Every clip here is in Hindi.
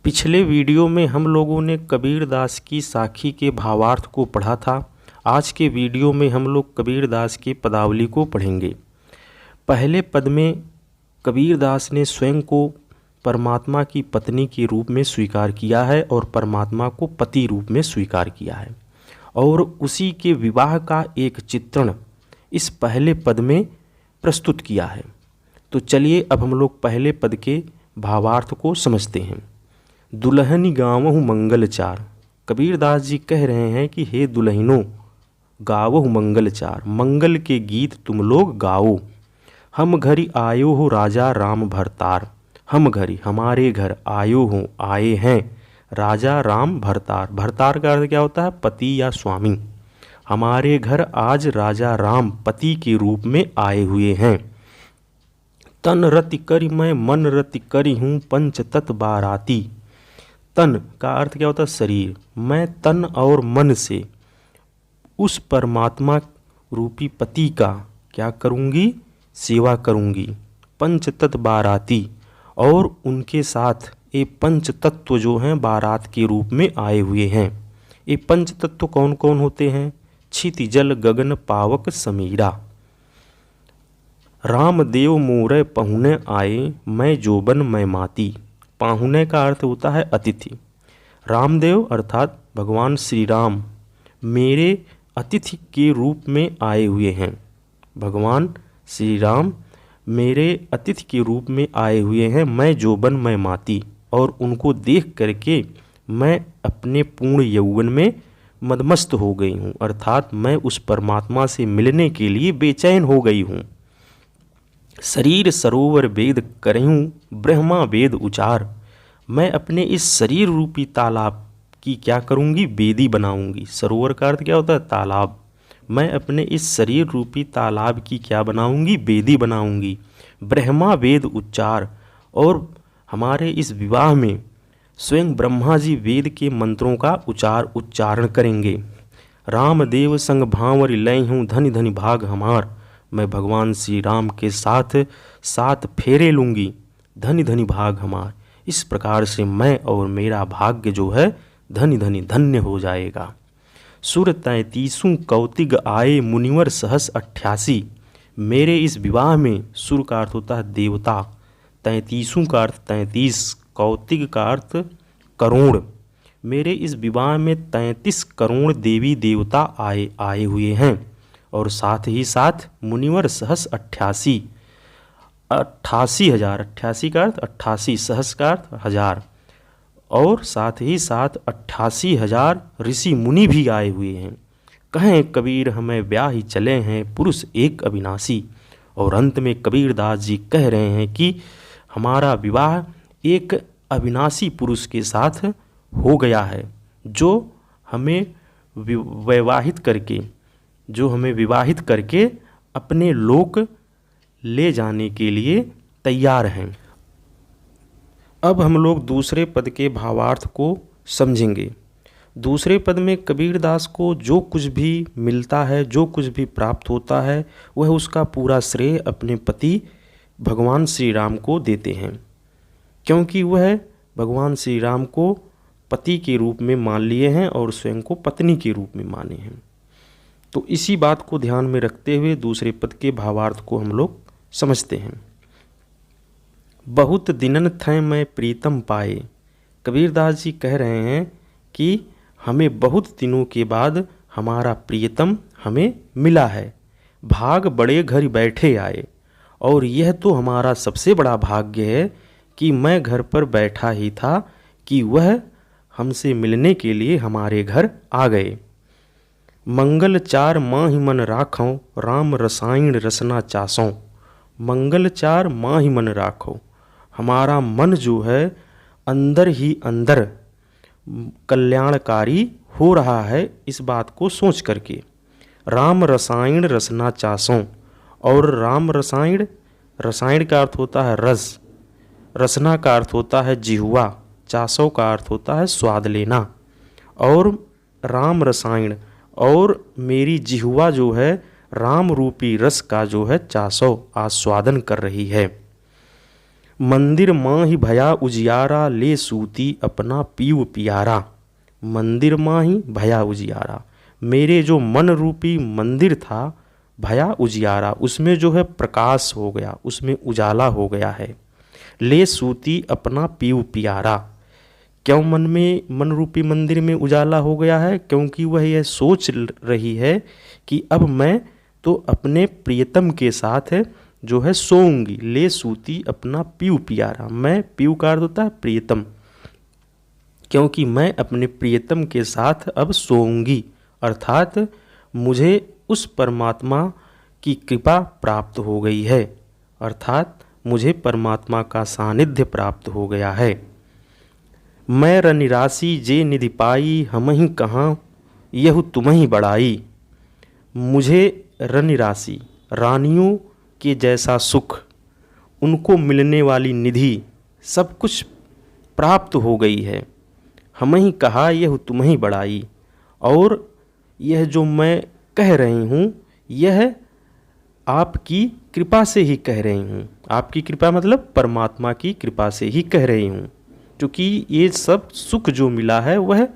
पिछले वीडियो में हम लोगों ने कबीरदास की साखी के भावार्थ को पढ़ा था। आज के वीडियो में हम लोग कबीरदास की पदावली को पढ़ेंगे। पहले पद में कबीरदास ने स्वयं को परमात्मा की पत्नी के रूप में स्वीकार किया है और परमात्मा को पति रूप में स्वीकार किया है, और उसी के विवाह का एक चित्रण इस पहले पद में प्रस्तुत किया है। तो चलिए अब हम लोग पहले पद के भावार्थ को समझते हैं। दुल्हनी गावहु मंगलचार। कबीरदास जी कह रहे हैं कि हे दुल्हनों, गावहु मंगलचार, मंगल के गीत तुम लोग गाओ। हम घरी आयो हो राजा राम भरतार। हम घरी, हमारे घर, आयो हो, आए हैं, राजा राम भरतार। भरतार का अर्थ क्या होता है? पति या स्वामी। हमारे घर आज राजा राम पति के रूप में आए हुए हैं। तन रति करि मैं मन रति करि हूँ पंच तत् बाराती। तन का अर्थ क्या होता है? शरीर। मैं तन और मन से उस परमात्मा रूपी पति का क्या करूँगी? सेवा करूँगी। पंच तत् बाराती, और उनके साथ ये पंच तत्व जो हैं बारात के रूप में आए हुए हैं। ये पंच तत्व कौन कौन होते हैं? क्षिति जल गगन पावक समीरा। रामदेव मोरे पहुने आए, मैं जोबन मैं माती। पाहुने का अर्थ होता है अतिथि। रामदेव अर्थात भगवान श्री राम मेरे अतिथि के रूप में आए हुए हैं। भगवान श्री राम मेरे अतिथि के रूप में आए हुए हैं। मैं जोबन मैं माती, और उनको देख करके मैं अपने पूर्ण यौवन में मदमस्त हो गई हूँ, अर्थात मैं उस परमात्मा से मिलने के लिए बेचैन हो गई हूँ। शरीर सरोवर वेद करहूँ ब्रह्मा वेद उचार। मैं अपने इस शरीर रूपी तालाब की क्या करूँगी? वेदी बनाऊँगी। सरोवर का अर्थ क्या होता है? तालाब। मैं अपने इस शरीर रूपी तालाब की क्या बनाऊँगी? वेदी बनाऊँगी। ब्रह्मा वेद उच्चार, और हमारे इस विवाह में स्वयं ब्रह्मा जी वेद के मंत्रों का उच्चारण करेंगे। रामदेव संग भांवर लय हूँ धनि धनि भाग हमार। मैं भगवान श्री राम के साथ 7 फेरे लूँगी, धनि धनि भाग हमार। इस प्रकार से मैं और मेरा भाग्य जो है धनि धनि धन्य हो जाएगा। सुर 33 कौतिग आए मुनिवर सहस 88। मेरे इस विवाह में सुर का अर्थ होता है देवता, 33 का अर्थ 33, कौतिग का अर्थ करोड़। मेरे इस विवाह में 33 करोड़ देवी देवता आए हुए हैं, और साथ ही साथ मुनिवर सहस 88, 88,000। 88 का अर्थ 88, सहस का अर्थ 1000, और साथ ही साथ 88,000 ऋषि मुनि भी आए हुए हैं। कहें कबीर हमें ब्याह ही चले हैं पुरुष एक अविनाशी। और अंत में कबीरदास जी कह रहे हैं कि हमारा विवाह एक अविनाशी पुरुष के साथ हो गया है, जो हमें विवाहित करके अपने लोक ले जाने के लिए तैयार हैं। अब हम लोग दूसरे पद के भावार्थ को समझेंगे। दूसरे पद में कबीरदास को जो कुछ भी मिलता है, जो कुछ भी प्राप्त होता है, वह उसका पूरा श्रेय अपने पति भगवान श्री राम को देते हैं, क्योंकि वह भगवान श्री राम को पति के रूप में मान लिए हैं और स्वयं को पत्नी के रूप में माने हैं। तो इसी बात को ध्यान में रखते हुए दूसरे पद के भावार्थ को हम लोग समझते हैं। बहुत दिनन थे मैं प्रीतम पाए। कबीरदास जी कह रहे हैं कि हमें बहुत दिनों के बाद हमारा प्रियतम हमें मिला है। भाग बड़े घर बैठे आए, और यह तो हमारा सबसे बड़ा भाग्य है कि मैं घर पर बैठा ही था कि वह हमसे मिलने के लिए हमारे घर आ गए। मंगल चार माहि मन राखों राम रसायन रसना चासों। मंगल चार माहि मन राखो, हमारा मन जो है अंदर ही अंदर कल्याणकारी हो रहा है, इस बात को सोच करके। राम रसायन रसना चासों, और राम रसायन, रसायन का अर्थ होता है रस, रसना का अर्थ होता है जिह्वा, चासों का अर्थ होता है स्वाद लेना। और राम रसायन, और मेरी जिह्वा जो है राम रूपी रस का जो है चासों आस्वादन कर रही है। मंदिर माहि भया उजियारा, ले सूती अपना पीऊ पियारा। मंदिर माहि भया उजियारा, मेरे जो मन रूपी मंदिर था, भया उजियारा, उसमें जो है प्रकाश हो गया, उसमें उजाला हो गया है। ले सूती अपना पीऊ पियारा, क्यों मन रूपी मंदिर में उजाला हो गया है? क्योंकि वह यह सोच रही है कि अब मैं तो अपने प्रियतम के साथ जो है सोऊंगी। ले सूती अपना पीऊ पियारा, मैं पीऊ का अर्थ होता है प्रियतम, क्योंकि मैं अपने प्रियतम के साथ अब सोऊंगी, अर्थात मुझे उस परमात्मा की कृपा प्राप्त हो गई है, अर्थात मुझे परमात्मा का सानिध्य प्राप्त हो गया है। मैं रनिरासी जे निधि पाई, हमहि कहाँ यहु तुम्हि बड़ाई। मुझे रनिरासी, रानियों के जैसा सुख, उनको मिलने वाली निधि, सब कुछ प्राप्त हो गई है। हमहि कहा यह तुम्हि बड़ाई, और यह जो मैं कह रही हूँ यह आपकी कृपा से ही कह रही हूँ। आपकी कृपा मतलब परमात्मा की कृपा से ही कह रही हूँ, क्योंकि ये सब सुख जो मिला है वह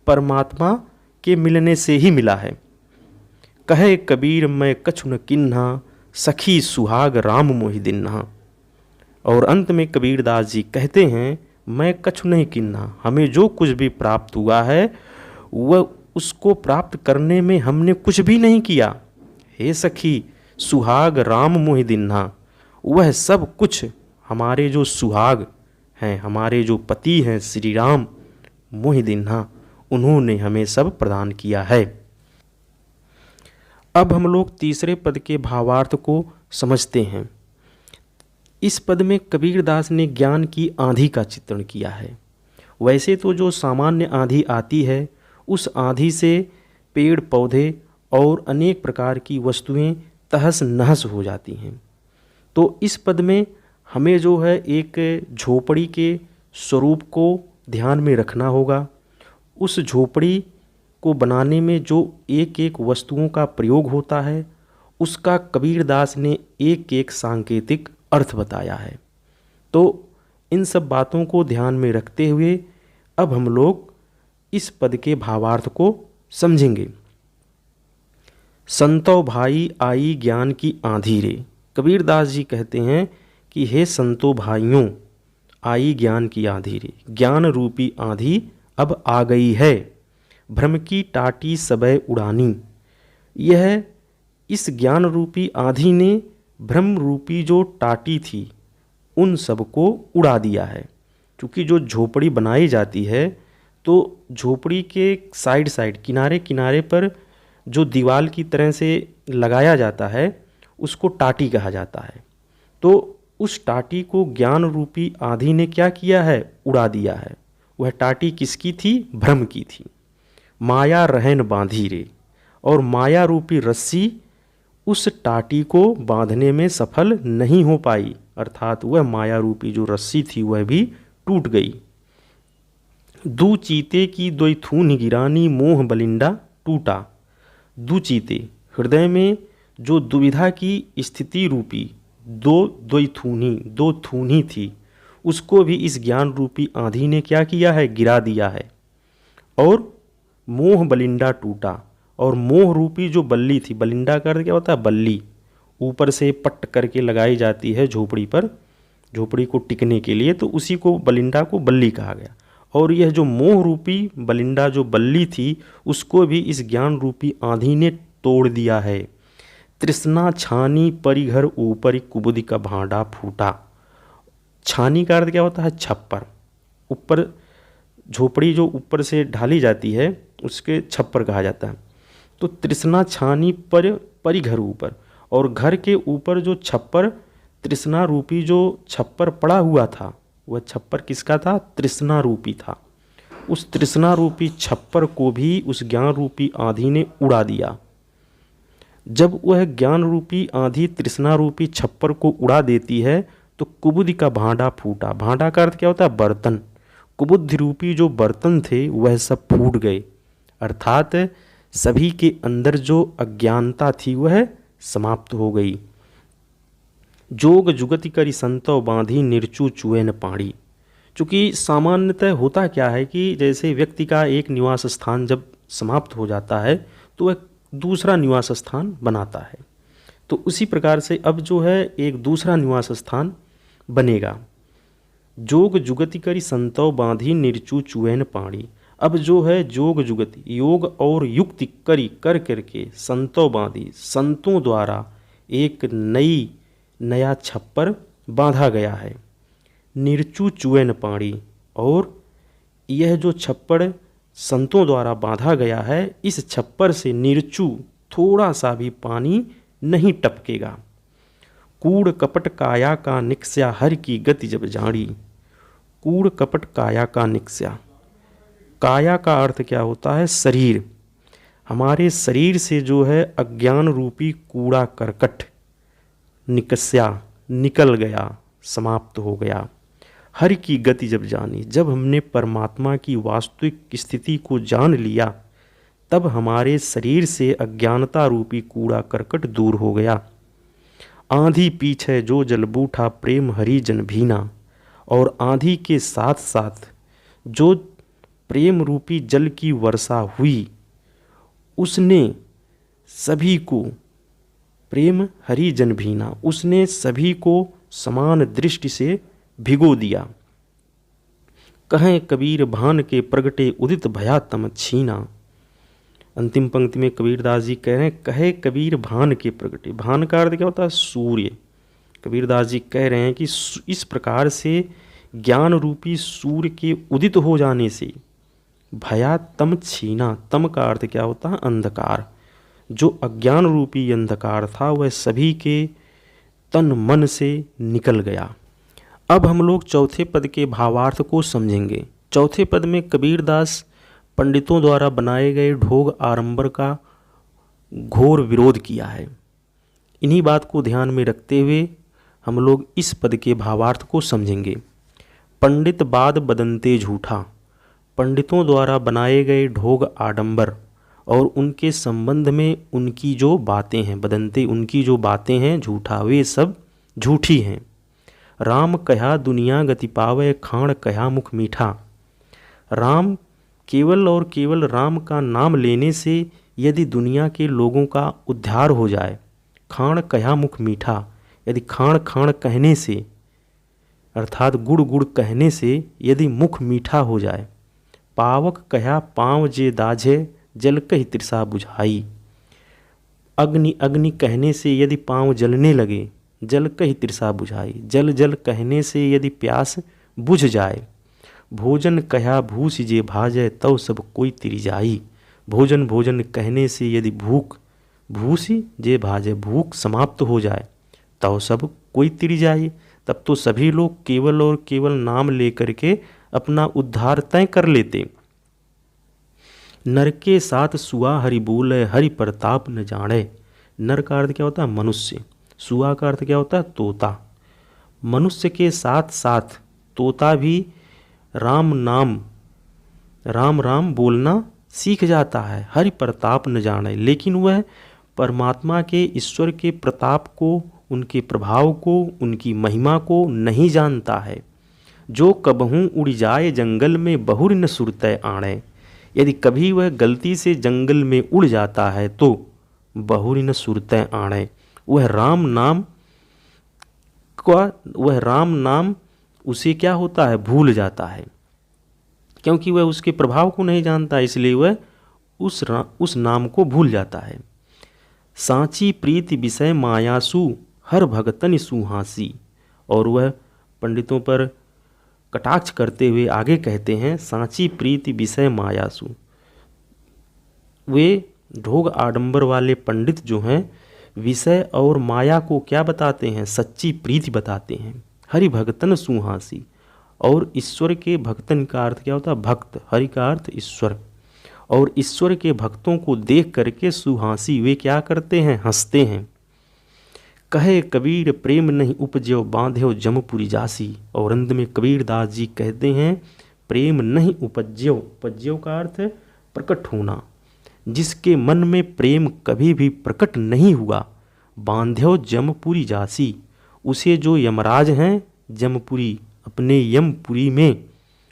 परमात्मा के मिलने से ही मिला है। कहे कबीर मैं कछु न किन्हा, सखी सुहाग राम मोहि दिन्हा। और अंत में कबीरदास जी कहते हैं, मैं कछु नहीं किन्हा, हमें जो कुछ भी प्राप्त हुआ है वह उसको प्राप्त करने में हमने कुछ भी नहीं किया। हे सखी सुहाग राम मोहि दिन्हा, वह सब कुछ हमारे जो सुहाग हैं, हमारे जो पति हैं श्री राम मोहि दिन्हा, उन्होंने हमें सब प्रदान किया है। अब हम लोग तीसरे पद के भावार्थ को समझते हैं। इस पद में कबीरदास ने ज्ञान की आंधी का चित्रण किया है। वैसे तो जो सामान्य आंधी आती है, उस आंधी से पेड़ पौधे और अनेक प्रकार की वस्तुएं तहस नहस हो जाती हैं। तो इस पद में हमें जो है एक झोपड़ी के स्वरूप को ध्यान में रखना होगा। उस झोपड़ी को बनाने में जो एक एक वस्तुओं का प्रयोग होता है, उसका कबीरदास ने एक एक सांकेतिक अर्थ बताया है। तो इन सब बातों को ध्यान में रखते हुए अब हम लोग इस पद के भावार्थ को समझेंगे। संतो भाई आई ज्ञान की आंधी रे। कबीरदास जी कहते हैं कि हे संतो भाइयों, आई ज्ञान की आंधी रे, ज्ञान रूपी आंधी अब आ गई है। भ्रम की टाटी सबय उड़ानी। यह इस ज्ञान रूपी आंधी ने भ्रम रूपी जो टाटी थी उन सबको उड़ा दिया है। क्योंकि जो झोपड़ी बनाई जाती है तो झोपड़ी के साइड साइड किनारे किनारे पर जो दीवार की तरह से लगाया जाता है उसको टाटी कहा जाता है। तो उस टाटी को ज्ञान रूपी आंधी ने क्या किया है? उड़ा दिया है। वह टाटी किसकी थी? भ्रम की थी। माया रहन बांधी रे, और माया रूपी रस्सी उस टाटी को बांधने में सफल नहीं हो पाई, अर्थात वह माया रूपी जो रस्सी थी वह भी टूट गई। दू चीते की दोई थून गिरानी, मोह बलिंडा टूटा। दू चीते, हृदय में जो दुविधा की स्थिति रूपी दो थूनी थी, उसको भी इस ज्ञान रूपी आंधी ने क्या किया है? गिरा दिया है। और मोह बलिंडा टूटा, और मोह रूपी जो बल्ली थी, बलिंडा का अर्थ क्या होता है? बल्ली, ऊपर से पट्ट करके लगाई जाती है झोपड़ी पर, झोपड़ी को टिकने के लिए, तो उसी को बलिंडा को बल्ली कहा गया। और यह जो मोह रूपी बलिंडा जो बल्ली थी उसको भी इस ज्ञान रूपी आंधी ने तोड़ दिया है। तृष्णा छानी परिघर ऊपर कुबुद्धि का भांडा फूटा। छानी का अर्थ क्या होता है? छप्पर। ऊपर झोपड़ी जो ऊपर से ढाली जाती है उसके छप्पर कहा जाता है। तो तृष्णा छानी पर परिघर ऊपर, और घर के ऊपर जो छप्पर तृष्णा रूपी जो छप्पर पड़ा हुआ था, वह छप्पर किसका था? तृष्णा रूपी था। उस तृष्णा रूपी छप्पर को भी उस ज्ञान रूपी आंधी ने उड़ा दिया। जब वह ज्ञान रूपी आंधी तृष्णा रूपी छप्पर को उड़ा देती है तो कुबुद्धि का भांडा फूटा। भांडा का अर्थ क्या होता है? बर्तन। कुबुद्धि रूपी जो बर्तन थे वह सब फूट गए, अर्थात सभी के अंदर जो अज्ञानता थी वह समाप्त हो गई। जोग जुगति करी संतव बांधी निर्चू चुए न पाड़ी। चूँकि सामान्यतः होता क्या है कि जैसे व्यक्ति का एक निवास स्थान जब समाप्त हो जाता है तो वह दूसरा निवास स्थान बनाता है, तो उसी प्रकार से अब जो है एक दूसरा निवास स्थान बनेगा। जोग जुगति करी संतव बांधी निर्चू चुएन पाड़ी। अब जो है जोग जुगति योग और युक्ति करी कर करके संतों बांधी संतों द्वारा एक नया छप्पर बांधा गया है। निर्चू चुएन पाड़ी, और यह जो छप्पर संतों द्वारा बांधा गया है इस छप्पर से निर्चू थोड़ा सा भी पानी नहीं टपकेगा। कूड़ कपट काया का निक्स्या हर की गति जब जानी। कूड़ कपट काया का निक्स्या, काया का अर्थ क्या होता है? शरीर। हमारे शरीर से जो है अज्ञान रूपी कूड़ा करकट निकस्या निकल गया, समाप्त हो गया। हर की गति जब जानी, जब हमने परमात्मा की वास्तविक स्थिति को जान लिया तब हमारे शरीर से अज्ञानता रूपी कूड़ा करकट दूर हो गया। आंधी पीछे जो जल बूठा प्रेम हरि जन भीना, और आंधी के साथ साथ जो प्रेम रूपी जल की वर्षा हुई उसने सभी को, प्रेम हरि जन भीना, उसने सभी को समान दृष्टि से भिगो दिया। कहें कबीर भान के प्रगटे उदित भया तम छीना। अंतिम पंक्ति में कबीरदास जी कह रहे हैं कहे कबीर भान के प्रगटे। भान का अर्थ क्या होता है? सूर्य। कबीरदास जी कह रहे हैं कि इस प्रकार से ज्ञान रूपी सूर्य के उदित हो जाने से भया तम छीना। तम का अर्थ क्या होता है? अंधकार। जो अज्ञान रूपी अंधकार था वह सभी के तन मन से निकल गया। अब हम लोग चौथे पद के भावार्थ को समझेंगे। चौथे पद में कबीरदास पंडितों द्वारा बनाए गए ढोग आडंबर का घोर विरोध किया है। इन्हीं बात को ध्यान में रखते हुए हम लोग इस पद के भावार्थ को समझेंगे। पंडित बाद बदनते झूठा, पंडितों द्वारा बनाए गए ढोग आडंबर और उनके संबंध में उनकी जो बातें हैं, बदनते उनकी जो बातें हैं झूठा, वे सब झूठी हैं। राम कहा दुनिया गति पावे खाण कहा मुख मीठा। राम केवल और केवल राम का नाम लेने से यदि दुनिया के लोगों का उद्धार हो जाए, खाण कहा मुख मीठा, यदि खाण खाण कहने से अर्थात गुड़ गुड़ कहने से यदि मुख मीठा हो जाए, पावक कहा पाँव जे दाझे जल कही तृषा बुझाई। अग्नि अग्नि कहने से यदि पाँव जलने लगे, जल कही तृषा बुझाई। जल जल कहने से यदि प्यास बुझ जाए, भोजन कहा भूस जे भाजय तव सब कोई तिरि जाई। भोजन भोजन कहने से यदि भूख भूसी जे भाजय, भूख समाप्त हो जाए, तव सब कोई तिरि जाई, तब तो सभी लोग केवल और केवल नाम लेकर के अपना उद्धार तय कर लेते। नर के साथ सुआ हरि बोले हरि प्रताप न जाने। नर का अर्थ क्या होता है? मनुष्य। सुआ का अर्थ क्या होता है? तोता। मनुष्य के साथ साथ तोता भी राम नाम राम राम बोलना सीख जाता है। हरि प्रताप न जाने, लेकिन वह परमात्मा के ईश्वर के प्रताप को, उनके प्रभाव को, उनकी महिमा को नहीं जानता है। जो कबहूँ उड़ जाए जंगल में बहुर न सुरतय आणे। यदि कभी वह गलती से जंगल में उड़ जाता है तो बहुर न सुरतय आणे, वह राम नाम उसे क्या होता है? भूल जाता है, क्योंकि वह उसके प्रभाव को नहीं जानता, इसलिए वह उस नाम को भूल जाता है। सांची प्रीति विषय मायासु हर भगतन सुहासी। और वह पंडितों पर कटाक्ष करते हुए आगे कहते हैं सांची प्रीति विषय मायासु। वे ढोग आडंबर वाले पंडित जो हैं विषय और माया को क्या बताते हैं? सच्ची प्रीति बताते हैं। हरि भगतन सुहासी, और ईश्वर के भक्तन का अर्थ क्या होता है? भक्त। हरि का अर्थ ईश्वर, और ईश्वर के भक्तों को देख करके सुहासी, वे क्या करते हैं? हंसते हैं। कहे कबीर प्रेम नहीं उपज्यो बांध्यो जमपुरी जासी। और अंत में कबीरदास जी कहते हैं प्रेम नहीं उपज्यो, उपज्यो का अर्थ है प्रकट होना, जिसके मन में प्रेम कभी भी प्रकट नहीं हुआ, बांध्यो जमपुरी जासी, उसे जो यमराज हैं जमपुरी अपने यमपुरी में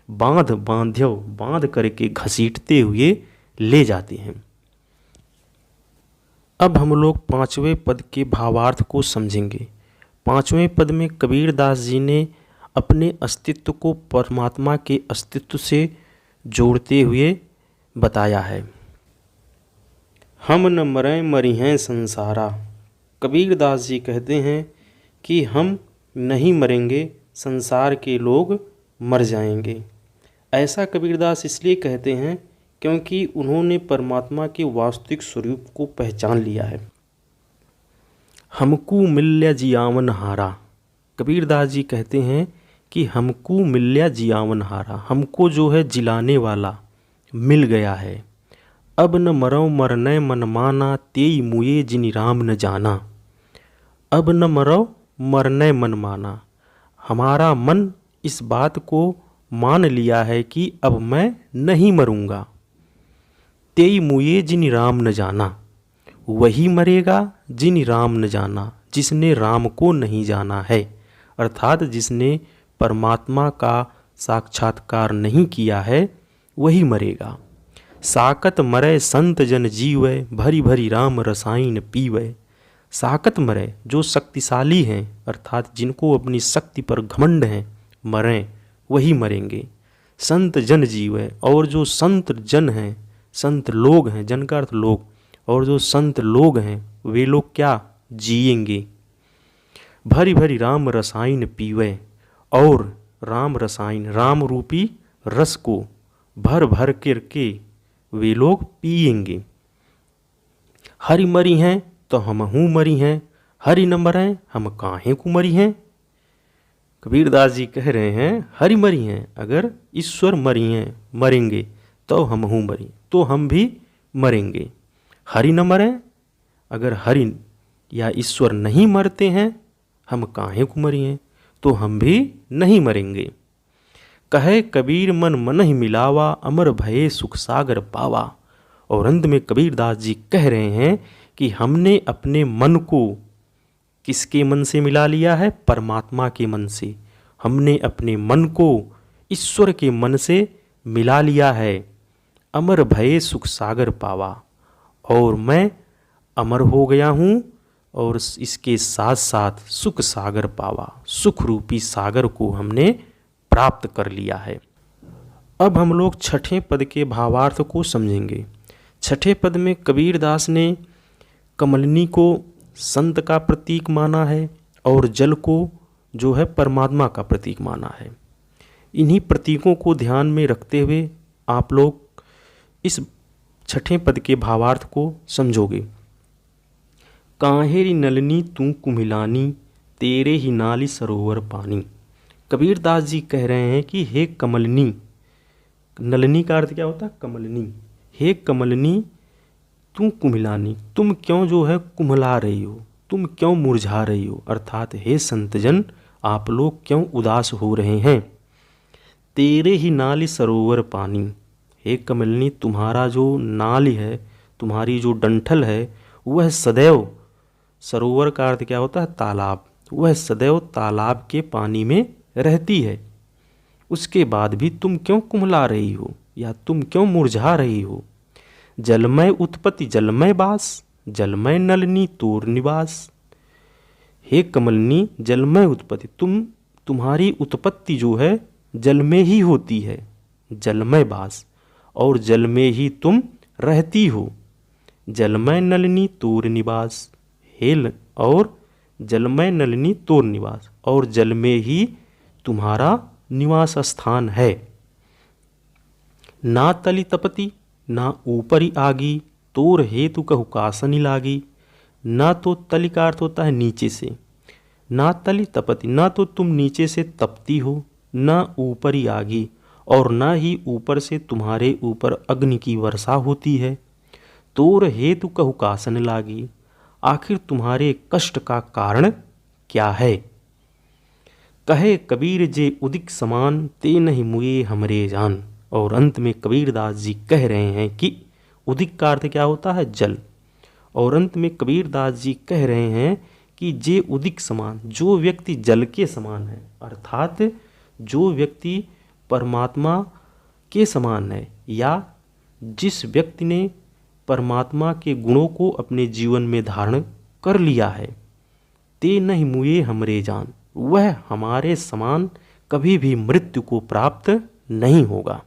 बांध करके घसीटते हुए ले जाते हैं। अब हम लोग 5वें पद के भावार्थ को समझेंगे। 5वें पद में कबीरदास जी ने अपने अस्तित्व को परमात्मा के अस्तित्व से जोड़ते हुए बताया है। हम न मरें मरिहें संसारा। कबीरदास जी कहते हैं कि हम नहीं मरेंगे, संसार के लोग मर जाएंगे। ऐसा कबीरदास इसलिए कहते हैं क्योंकि उन्होंने परमात्मा के वास्तविक स्वरूप को पहचान लिया है। हमको मिल्या जियावन हारा। कबीरदास जी कहते हैं कि हमको मिल्या जियावन हारा, हमको जो है जिलाने वाला मिल गया है। अब न मरो मरने मन माना, तेई मुए जिनि राम न जाना। अब न मरो मरने मन माना, हमारा मन इस बात को मान लिया है कि अब मैं नहीं मरूंगा। तेई मुए जिनि राम न जाना, वही मरेगा जिनि राम न जाना, जिसने राम को नहीं जाना है, अर्थात जिसने परमात्मा का साक्षात्कार नहीं किया है वही मरेगा। साकत मरे संत जन जीवै, भरी भरी राम रसायन पीवै। साकत मरे जो शक्तिशाली हैं, अर्थात जिनको अपनी शक्ति पर घमंड है, मरें वही मरेंगे। संत जन जीवै, और जो संत जन हैं, संत लोग हैं, जन का अर्थ लोग, और जो संत लोग हैं वे लोग क्या जिएंगे। भरी भरी राम रसायन पीवै, और राम रसायन राम रूपी रस को भर भर करके वे लोग पिएंगे। हरि मरी हैं तो हम हूँ मरी हैं, हरि न मरें हम काहे को मरी हैं। कबीरदास जी कह रहे हैं हरि मरी हैं, अगर ईश्वर मरी हैं मरेंगे तो हम हूँ मरी, तो हम भी मरेंगे। हरि न मरें, अगर हरि या ईश्वर नहीं मरते हैं, हम काहे को मरी हैं, तो हम भी नहीं मरेंगे। कहे कबीर मन मन ही मिलावा, अमर भये सुख सागर पावा। और अंत में कबीरदास जी कह रहे हैं कि हमने अपने मन को किसके मन से मिला लिया है, परमात्मा के मन से। हमने अपने मन को ईश्वर के मन से मिला लिया है। अमर भये सुख सागर पावा, और मैं अमर हो गया हूँ, और इसके साथ साथ सुख सागर पावा, सुख रूपी सागर को हमने प्राप्त कर लिया है। अब हम लोग 6ठे पद के भावार्थ को समझेंगे। 6ठे पद में कबीरदास ने कमलनी को संत का प्रतीक माना है, और जल को जो है परमात्मा का प्रतीक माना है। इन्हीं प्रतीकों को ध्यान में रखते हुए आप लोग इस 6ठे पद के भावार्थ को समझोगे। काहेरी नलनी तू कुम्हिलानी, तेरे ही नाली सरोवर पानी। कबीरदास जी कह रहे हैं कि हे कमलनी, नलनी का अर्थ क्या होता है, कमलनी। हे कमलनी तू कुम्हिलानी, तुम क्यों जो है कुम्हला रही हो, तुम क्यों मुरझा रही हो, अर्थात हे संतजन आप लोग क्यों उदास हो रहे हैं। तेरे ही नाली सरोवर पानी, हे कमलनी तुम्हारा जो नाली है, तुम्हारी जो डंठल है, वह सदैव, सरोवर का अर्थ क्या होता है, तालाब, वह सदैव तालाब के पानी में रहती है। उसके बाद भी तुम क्यों कुम्हला रही हो, या तुम क्यों मुरझा रही हो। जलमय उत्पत्ति जलमय बास, जलमय नलनी तोर निवास। हे कमलनी जलमय उत्पत्ति, तुम्हारी उत्पत्ति जो है जल में ही होती है, जलमय बास, और जल में ही तुम रहती हो। जलमय नलनी तोर निवास, और जलमय नलनी तोर निवास, और जल में ही तुम्हारा निवास स्थान है। ना तली तपति ना ऊपरी आगी, तोर हेतु कहु कासनी लागी। ना तो तली का अर्थ होता है नीचे से, ना तली तपति, ना तो तुम नीचे से तपती हो, ना ऊपरी आगी, और ना ही ऊपर से तुम्हारे ऊपर अग्नि की वर्षा होती है। तोर हेतु कहु कासन लागी, आखिर तुम्हारे कष्ट का कारण क्या है। कहे कबीर जे उदिक समान, ते नहीं मुए हमरे जान। और अंत में कबीरदास जी कह रहे हैं कि उदिक का अर्थ क्या होता है, जल। और अंत में कबीरदास जी कह रहे हैं कि जे उदिक समान, जो व्यक्ति जल के समान है, अर्थात जो व्यक्ति परमात्मा के समान है, या जिस व्यक्ति ने परमात्मा के गुणों को अपने जीवन में धारण कर लिया है, ते नहीं मुए हमरे जान, वह हमारे समान कभी भी मृत्यु को प्राप्त नहीं होगा।